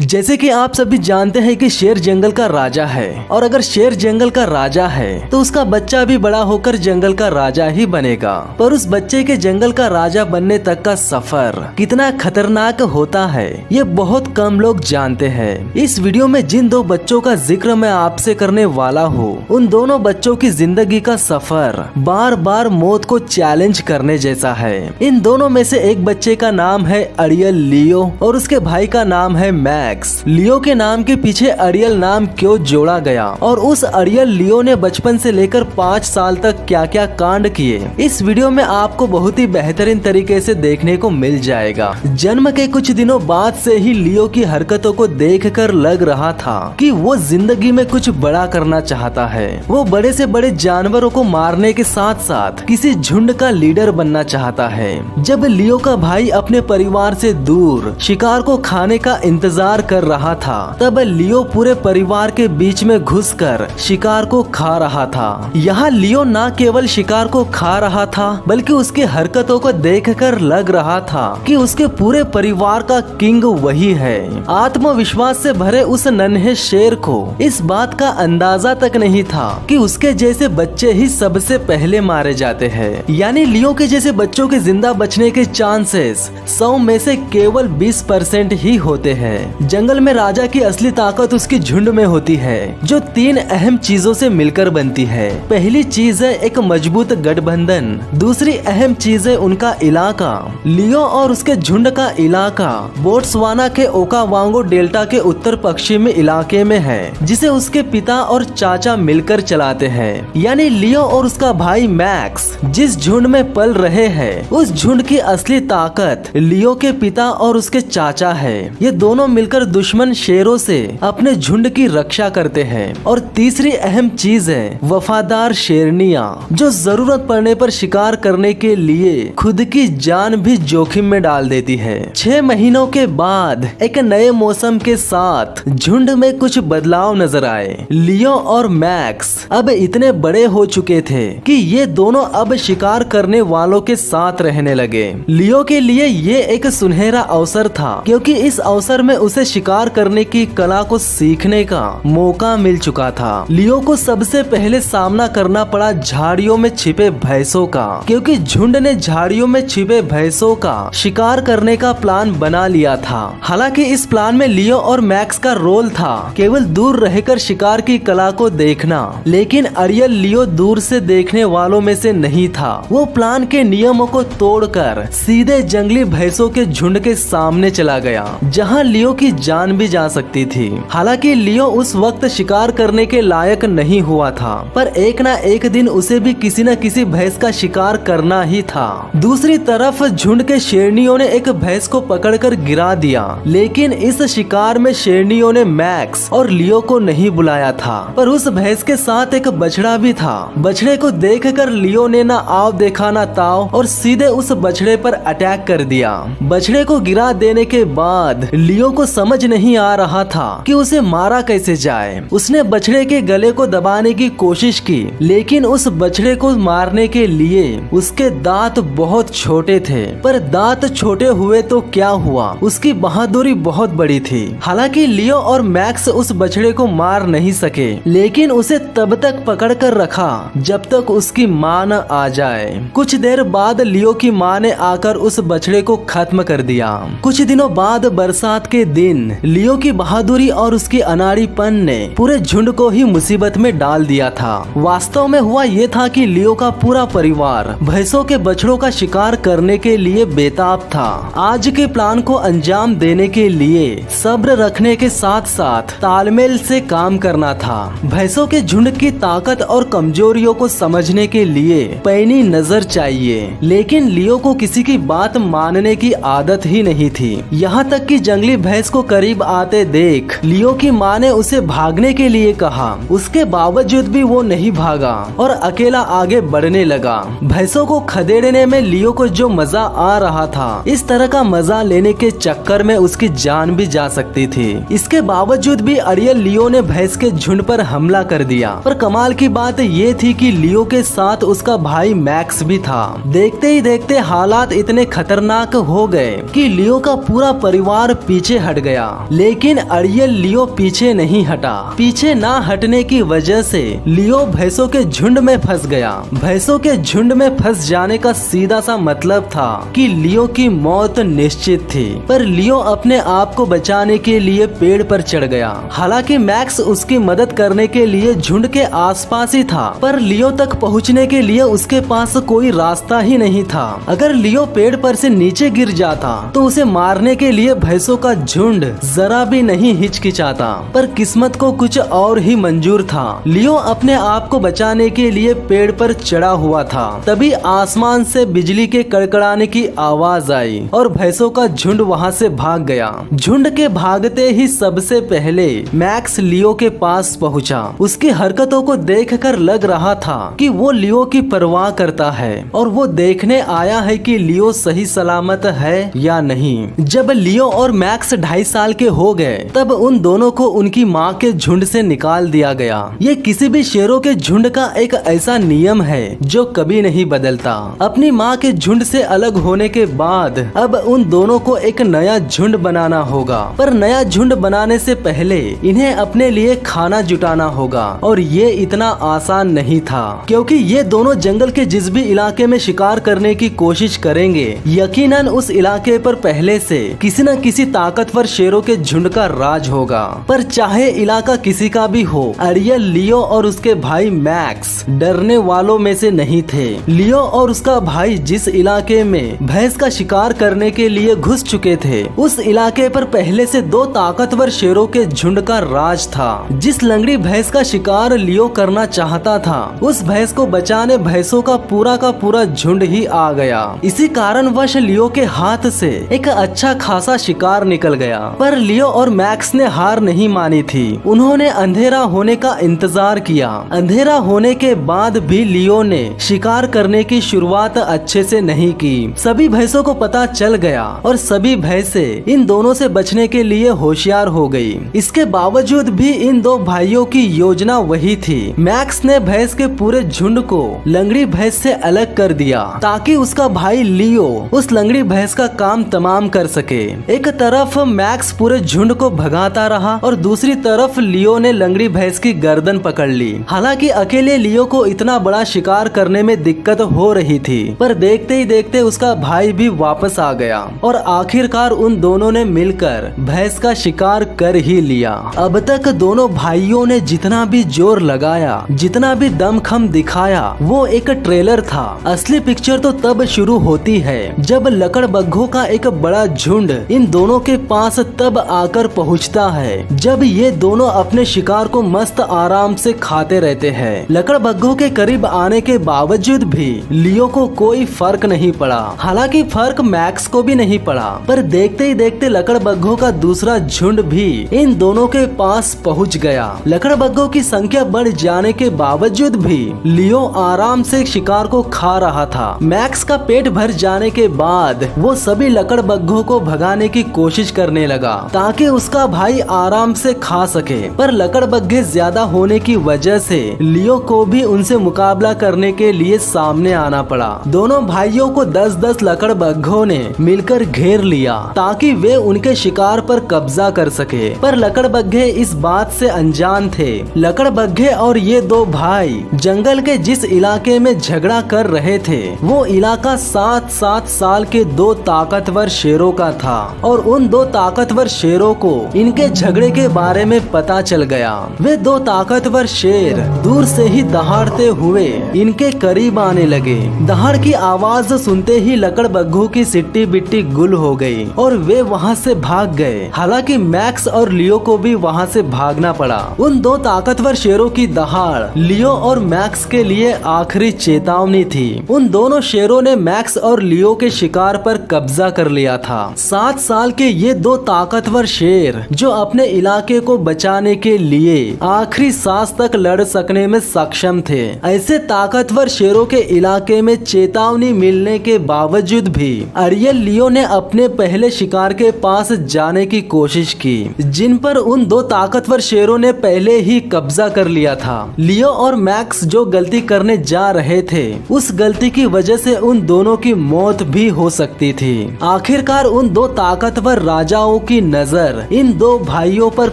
जैसे कि आप सभी जानते हैं कि शेर जंगल का राजा है और अगर शेर जंगल का राजा है तो उसका बच्चा भी बड़ा होकर जंगल का राजा ही बनेगा। पर उस बच्चे के जंगल का राजा बनने तक का सफर कितना खतरनाक होता है ये बहुत कम लोग जानते हैं। इस वीडियो में जिन दो बच्चों का जिक्र मैं आपसे करने वाला हूँ उन दोनों बच्चों की जिंदगी का सफर बार बार मौत को चैलेंज करने जैसा है। इन दोनों में से एक बच्चे का नाम है अरियल लियो और उसके भाई का नाम है मैक्स। लियो के नाम के पीछे अरियल नाम क्यों जोड़ा गया और उस अरियल लियो ने बचपन से लेकर 5 साल तक क्या क्या कांड किए, इस वीडियो में आपको बहुत ही बेहतरीन तरीके से देखने को मिल जाएगा। जन्म के कुछ दिनों बाद से ही लियो की हरकतों को देखकर लग रहा था कि वो जिंदगी में कुछ बड़ा करना चाहता है। वो बड़े से बड़े जानवरों को मारने के साथ साथ किसी झुंड का लीडर बनना चाहता है। जब लियो का भाई अपने परिवार से दूर शिकार को खाने का इंतजार कर रहा था तब लियो पूरे परिवार के बीच में घुसकर शिकार को खा रहा था। यहाँ लियो न केवल शिकार को खा रहा था बल्कि उसकी हरकतों को देखकर लग रहा था कि उसके पूरे परिवार का किंग वही है। आत्मविश्वास से भरे उस नन्हे शेर को इस बात का अंदाजा तक नहीं था कि उसके जैसे बच्चे ही सबसे पहले मारे जाते हैं। यानी लियो के जैसे बच्चों के जिंदा बचने के चांसेस 100 में से केवल 20% ही होते हैं। जंगल में राजा की असली ताकत उसकी झुंड में होती है जो 3 अहम चीजों से मिलकर बनती है। पहली चीज है एक मजबूत गठबंधन, दूसरी अहम चीज है उनका इलाका। लियो और उसके झुंड का इलाका बोट्सवाना के ओकावांगो डेल्टा के उत्तर पश्चिमी इलाके में है जिसे उसके पिता और चाचा मिलकर चलाते हैं। यानी लियो और उसका भाई मैक्स जिस झुंड में पल रहे हैं उस झुंड की असली ताकत लियो के पिता और उसके चाचा है। ये दोनों मिलकर दुश्मन शेरों से अपने झुंड की रक्षा करते हैं। और तीसरी अहम चीज है वफादार शेरनियां जो जरूरत पड़ने पर शिकार करने के लिए खुद की जान भी जोखिम में डाल देती है। 6 महीनों के बाद एक नए मौसम के साथ झुंड में कुछ बदलाव नजर आए। लियो और मैक्स अब इतने बड़े हो चुके थे कि ये दोनों अब शिकार करने वालों के साथ रहने लगे। लियो के लिए ये एक सुनहरा अवसर था क्योंकि इस अवसर में उसे शिकार करने की कला को सीखने का मौका मिल चुका था। लियो को सबसे पहले सामना करना पड़ा झाड़ियों में छिपे भैंसों का क्योंकि झुंड ने झाड़ियों में छिपे भैंसों का शिकार करने का प्लान बना लिया था। हालांकि इस प्लान में लियो और मैक्स का रोल था केवल दूर रहकर शिकार की कला को देखना, लेकिन अरियल लियो दूर से देखने वालों में से नहीं था। वो प्लान के नियमों को तोड़कर सीधे जंगली भैंसों के झुंड के सामने चला गया जहां लियो की जान भी जा सकती थी। हालांकि लियो उस वक्त शिकार करने के लायक नहीं हुआ था पर एक ना एक दिन उसे भी किसी न किसी भैंस का शिकार करना ही था। दूसरी तरफ झुंड के शेरनियों ने एक भैंस को पकड़कर गिरा दिया, लेकिन इस शिकार में शेरनियों ने मैक्स और लियो को नहीं बुलाया था। पर उस भैंस के साथ एक बछड़ा भी था। बछड़े को देखकर लियो ने ना आव देखा ना ताव और सीधे उस बछड़े पर अटैक कर दिया। बछड़े को गिरा देने के बाद लियो को समझ नहीं आ रहा था कि उसे मारा कैसे जाए। उसने बछड़े के गले को दबाने की कोशिश की, लेकिन उस बछड़े को मारने के लिए उसके दांत बहुत छोटे थे। पर दांत छोटे हुए तो क्या हुआ, उसकी बहादुरी बहुत बड़ी थी। हालांकि लियो और मैक्स उस बछड़े को मार नहीं सके, लेकिन उसे तब तक पकड़ कर रखा जब तक उसकी माँ न आ जाए। कुछ देर बाद लियो की माँ ने आकर उस बछड़े को खत्म कर दिया। कुछ दिनों बाद बरसात के दिन लियो की बहादुरी और उसकी अनाड़ीपन ने पूरे झुंड को ही मुसीबत में डाल दिया था। वास्तव में हुआ ये था कि लियो का पूरा परिवार भैंसों के बछड़ों का शिकार करने के लिए बेताब था। आज के प्लान को अंजाम देने के लिए सब्र रखने के साथ साथ तालमेल से काम करना था। भैंसों के झुंड की ताकत और कमजोरियों को समझने के लिए पैनी नजर चाहिए, लेकिन लियो को किसी की बात मानने की आदत ही नहीं थी। यहाँ तक कि जंगली भैंस को करीब आते देख लियो की माँ ने उसे भागने के लिए कहा। उसके बावजूद भी वो नहीं भागा और अकेला आगे बढ़ने लगा। भैंसों को खदेड़ने में लियो को जो मजा आ रहा था, इस तरह का मजा लेने के चक्कर में उसकी जान भी जा सकती थी। इसके बावजूद भी अरियल लियो ने भैंस के झुंड पर हमला कर दिया। पर कमाल की बात ये थी कि लियो के साथ उसका भाई मैक्स भी था। देखते ही देखते हालात इतने खतरनाक हो गए कि लियो का पूरा परिवार पीछे हट गया, लेकिन अरियल लियो पीछे नहीं हटा। पीछे ना हटने की वजह से लियो भैंसों के झुंड में फंस गया। भैंसों के झुंड में फंस जाने का सीधा सा मतलब था कि लियो की मौत निश्चित थी। पर लियो अपने आप को बचाने के लिए पेड़ पर चढ़ गया। हालांकि मैक्स उसकी मदद करने के लिए झुंड के आसपास ही था, पर लियो तक पहुंचने के लिए उसके पास कोई रास्ता ही नहीं था। अगर लियो पेड़ पर से नीचे गिर जाता तो उसे मारने के लिए भैंसों का झुंड जरा भी नहीं हिचकिचाता। पर किस्मत को कुछ और ही मंजूर था। लियो अपने आप को बचाने के लिए पेड़ पर चढ़ा हुआ था। तभी आसमान से बिजली के कड़कड़ाने की आवाज आई और भैंसों का झुंड वहां से भाग गया। झुंड के भागते ही सबसे पहले मैक्स लियो के पास पहुंचा। उसकी हरकतों को देखकर लग रहा था कि वो लियो की परवाह करता है और वो देखने आया है कि लियो सही सलामत है या नहीं। जब लियो और मैक्स 2.5 साल के हो गए तब उन दोनों को उनकी माँ के झुंड से निकाल दिया गया। ये किसी भी शेरों के झुंड का एक ऐसा नियम है जो कभी नहीं बदलता। अपनी माँ के झुंड से अलग होने के बाद अब उन दोनों को एक नया झुंड बनाना होगा। पर नया झुंड बनाने से पहले इन्हें अपने लिए खाना जुटाना होगा और ये इतना आसान नहीं था, क्योंकि ये दोनों जंगल के जिस भी इलाके में शिकार करने की कोशिश करेंगे यकीनन उस इलाके पर पहले से किसी न किसी ताकतवर शेरों के झुंड का राज होगा। पर चाहे इलाका किसी का भी हो, अरियल लियो और उसके भाई मैक्स डरने वालों में से नहीं थे। लियो और उसका भाई जिस इलाके में भैंस का शिकार करने के लिए घुस चुके थे उस इलाके पर पहले से 2 ताकतवर शेरों के झुंड का राज था। जिस लंगड़ी भैंस का शिकार लियो करना चाहता था उस भैंस को बचाने भैंसों का पूरा झुंड ही आ गया। इसी कारणवश लियो के हाथ से एक अच्छा खासा शिकार निकल गया। पर लियो और मैक्स ने हार नहीं मानी थी। उन्होंने अंधेरा होने का इंतजार किया। अंधेरा होने के बाद भी लियो ने शिकार करने की शुरुआत अच्छे से नहीं की। सभी भैंसों को पता चल गया और सभी भैंसे इन दोनों से बचने के लिए होशियार हो गई। इसके बावजूद भी इन 2 भाइयों की योजना वही थी। मैक्स ने भैंस के पूरे झुंड को लंगड़ी भैंस से अलग कर दिया ताकि उसका भाई लियो उस लंगड़ी भैंस का काम तमाम कर सके। एक तरफ मैक्स पूरे झुंड को भगाता रहा और दूसरी तरफ लियो ने लंगड़ी भैंस की गर्दन पकड़ ली। हालांकि अकेले लियो को इतना बड़ा शिकार करने में दिक्कत हो रही थी, पर देखते ही देखते उसका भाई भी वापस आ गया और आखिरकार उन दोनों ने मिलकर भैंस का शिकार कर ही लिया। अब तक दोनों भाइयों ने जितना भी जोर लगाया, जितना भी दमखम दिखाया, वो एक ट्रेलर था। असली पिक्चर तो तब शुरू होती है जब लकड़बग्घों का एक बड़ा झुंड इन दोनों के पास तब आकर पहुंचता है जब ये दोनों अपने शिकार को मस्त आराम से खाते रहते हैं। लकड़बग्घों के करीब आने के बावजूद भी लियो को कोई फर्क नहीं पड़ा। हालांकि फर्क मैक्स को भी नहीं पड़ा, पर देखते ही देखते लकड़बग्घों का दूसरा झुंड भी इन दोनों के पास पहुंच गया। लकड़बग्घों की संख्या बढ़ जाने के बावजूद भी लियो आराम से शिकार को खा रहा था। मैक्स का पेट भर जाने के बाद वो सभी लकड़बग्घों को भगाने की कोशिश करने लगा ताकि उसका भाई आराम से खा सके। पर लकड़बग्घे ज्यादा होने की वजह से लियो को भी उनसे मुकाबला करने के लिए सामने आना पड़ा। दोनों भाइयों को 10-10 लकड़बग्घों ने मिलकर घेर लिया ताकि वे उनके शिकार पर कब्जा कर सके। पर लकड़बग्घे इस बात से अनजान थे। लकड़बग्घे और ये 2 भाई जंगल के जिस इलाके में झगड़ा कर रहे थे वो इलाका 7-7 साल के 2 ताकतवर शेरों का था और उन 2 ताकतवर शेरों को इनके झगड़े के बारे में पता चल गया। वे 2 ताकतवर शेर दूर से ही दहाड़ते हुए इनके करीब आने लगे। दहाड़ की आवाज सुनते ही लकड़बग्घों की सिट्टी बिट्टी गुल हो गई और वे वहां से भाग गए। हालांकि मैक्स और लियो को भी वहां से भागना पड़ा। उन 2 ताकतवर शेरों की दहाड़ लियो और मैक्स के लिए आखिरी चेतावनी थी। उन दोनों शेरों ने मैक्स और लियो के शिकार पर कब्जा कर लिया था। 7 साल के ये 2 ताकतवर शेर जो अपने इलाके को बचाने के लिए आखिरी सांस तक लड़ सकने में सक्षम थे। ऐसे ताकतवर शेरों के इलाके में चेतावनी मिलने के बावजूद भी अरियल लियो ने अपने पहले शिकार के पास जाने की कोशिश की जिन पर उन 2 ताकतवर शेरों ने पहले ही कब्जा कर लिया था। लियो और मैक्स जो गलती करने जा रहे थे उस गलती की वजह से उन दोनों की मौत भी हो सकती थी। आखिरकार उन 2 ताकतवर राजाओं राजाओं की नजर इन दो भाइयों पर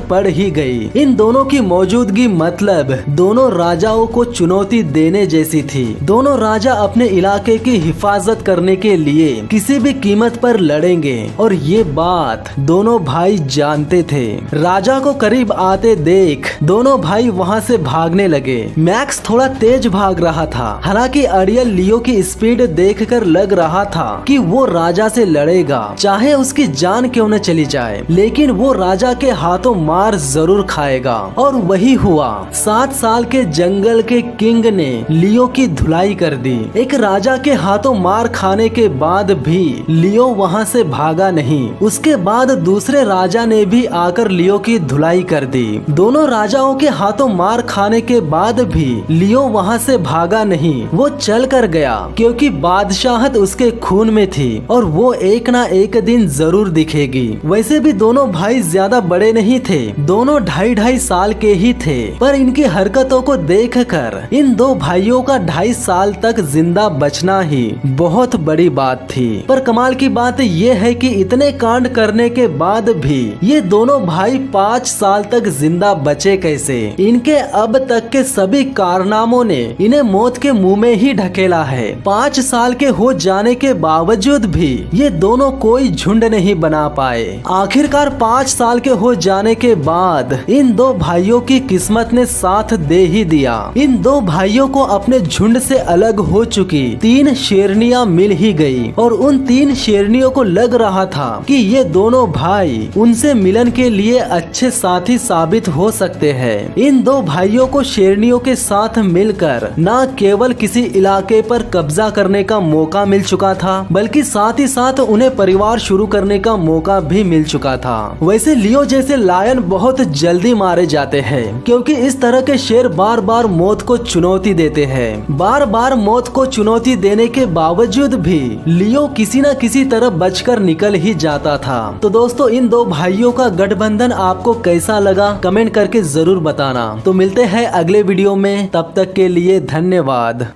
पड़ ही गई। इन दोनों की मौजूदगी मतलब दोनों राजाओं को चुनौती देने जैसी थी। दोनों राजा अपने इलाके की हिफाजत करने के लिए किसी भी कीमत पर लड़ेंगे और ये बात दोनों भाई जानते थे। राजा को करीब आते देख दोनों भाई वहाँ से भागने लगे। मैक्स थोड़ा तेज भाग रहा था, हालांकि अरियल लियो की स्पीड देखकर लग रहा था कि वो राजा से लड़ेगा, चाहे उसकी जान क्यों न चली जाए, लेकिन वो राजा के हाथों मार जरूर खाएगा। और वही हुआ। 7 साल के जंगल के किंग ने लियो की धुलाई कर दी। एक राजा के हाथों मार खाने के बाद भी लियो वहाँ से भागा नहीं। उसके बाद दूसरे राजा ने भी आकर लियो की धुलाई कर दी। दोनों राजाओं के हाथों मार खाने के बाद भी लियो वहाँ से भागा नहीं, वो चल कर गया, क्योंकि बादशाहत उसके खून में थी और वो एक ना एक दिन जरूर दिखेगी। वैसे भी दोनों भाई ज्यादा बड़े नहीं थे, दोनों 2.5 साल के ही थे, पर इनकी हरकतों को देखकर इन दो भाइयों का 2.5 साल तक जिंदा बचना ही बहुत बड़ी बात थी। पर कमाल की बात ये है कि इतने कांड करने के बाद भी ये दोनों भाई 5 साल तक जिंदा बचे कैसे? इनके अब तक के सभी कारनामों ने इन्हें मौत के मुंह में ही ढकेला है। 5 साल के हो जाने के बावजूद भी ये दोनों कोई झुंड नहीं बना पाए। आखिरकार 5 साल के हो जाने के बाद इन दो भाइयों की किस्मत ने साथ दे ही दिया। इन दो भाइयों को अपने झुंड से अलग हो चुकी 3 शेरनियां मिल ही गई और उन 3 शेरनियों को लग रहा था कि ये दोनों भाई उनसे मिलन के लिए अच्छे साथी साबित हो सकते हैं। इन दो भाइयों को शेरनियों के साथ मिलकर न केवल किसी इलाके पर कब्जा करने का मौका मिल चुका था, बल्कि साथ ही साथ उन्हें परिवार शुरू करने का मौका भी मिल चुका था। वैसे लियो जैसे लायन बहुत जल्दी मारे जाते हैं, क्योंकि इस तरह के शेर बार बार मौत को चुनौती देते हैं। बार बार मौत को चुनौती देने के बावजूद भी लियो किसी न किसी तरह बचकर निकल ही जाता था। तो दोस्तों, इन दो भाइयों का गठबंधन आपको कैसा लगा कमेंट करके जरूर बताना। तो मिलते हैं अगले वीडियो में, तब तक के लिए धन्यवाद।